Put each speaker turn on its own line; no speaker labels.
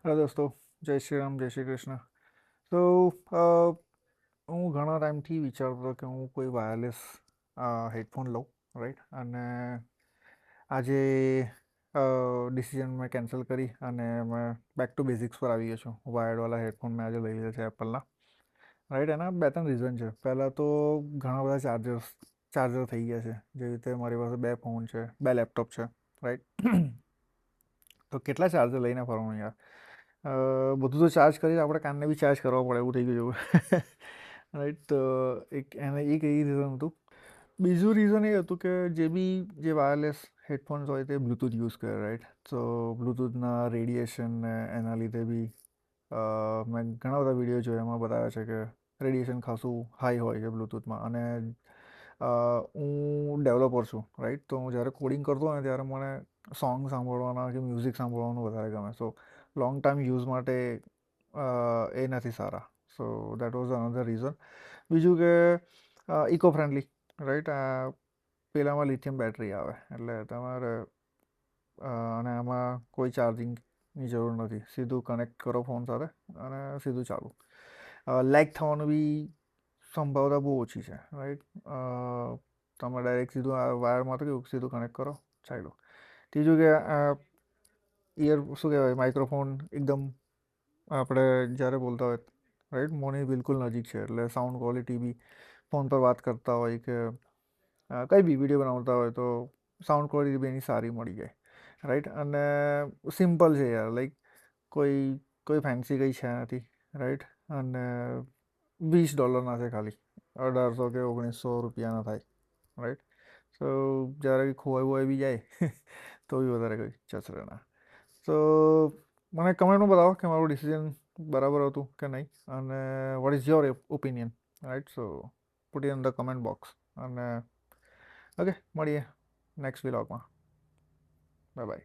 Hello દોસ્તો, જય શ્રી રામ, જય શ્રી કૃષ્ણ. તો હું ઘણા ટાઈમથી વિચારતો હતો કે હું કોઈ વાયરલેસ હેડફોન લઉં, રાઈટ. અને આજે ડિસિઝન મેં કેન્સલ કરી અને મેં બેક ટુ બેઝિક્સ પર આવી ગયો છું. વાયર્ડવાળા હેડફોન મેં આજે લઈ લીધા છે એપલના, રાઈટ. એના બે ત્રણ રીઝન છે. પહેલાં તો ઘણા બધા ચાર્જર થઈ ગયા છે. જેવી રીતે મારી પાસે બે ફોન છે, બે લેપટોપ છે, રાઈટ. તો કેટલા ચાર્જર લઈને ફરવાનું યાર. બધું તો ચાર્જ કરી આપણે કાનને બી ચાર્જ કરવા પડે એવું થઈ ગયું છે. રાઈટ. તો એક એ રીઝન હતું. બીજું રીઝન એ હતું કે જે વાયરલેસ હેડફોન્સ હોય તે બ્લૂટૂથ યુઝ કરે, રાઈટ. તો બ્લૂટૂથના રેડિયેશન ને એના લીધે બી મેં ઘણા બધા વિડીયો જોયા, એમાં બતાવે છે કે રેડિયેશન ખાસું હાઈ હોય છે બ્લૂટૂથમાં. અને હું ડેવલપર છું, રાઈટ. તો હું જ્યારે કોડિંગ કરતો હોય ને ત્યારે મને સોંગ સાંભળવાના કે મ્યુઝિક સાંભળવાનું વધારે ગમે. સો લોંગ ટાઈમ યુઝ માટે એ નથી સારા. So that was another reason. બીજું કે ઇકો ફ્રેન્ડલી, રાઈટ. પેલામાં લિથિયમ બેટરી આવે એટલે તમારે અને આમાં કોઈ ચાર્જિંગની જરૂર નથી. સીધું કનેક્ટ કરો ફોન સાથે અને સીધું ચાલુ. લેગ થવાનું બી સંભાવના બહુ ઓછી છે, રાઈટ. તમે ડાયરેક્ટ સીધું આ વાયરમાં તો કેવું સીધું કનેક્ટ કરો, ચાલ્યું. ત્રીજું કે શું કહેવાય, માઇક્રોફોન એકદમ આપણે જ્યારે બોલતા હોય, રાઈટ, મોની બિલકુલ નજીક છે એટલે સાઉન્ડ ક્વોલિટી બી ફોન પર વાત કરતા હોય કે કંઈ બી વિડીયો બનાવતા હોય તો સાઉન્ડ ક્વોલિટી બી એની સારી મળી જાય, રાઈટ. અને સિમ્પલ છે યાર, લાઈક કોઈ ફેન્સી કંઈ છે નથી, રાઈટ. અને $20 છે ખાલી, 1800 કે 1900 રૂપિયાના થાય, રાઈટ. સો જ્યારે ખોવાઈ વોવાઈ બી જાય તો બી વધારે કંઈ ચસરે ના. સો મને કમેન્ટમાં બતાવો કે મારું ડિસિઝન બરાબર હતું કે નહીં, અને what is your opinion, right. So put in the comment box. અને ઓકે, મળીએ નેક્સ્ટ વ્લોગમાં. Bye bye.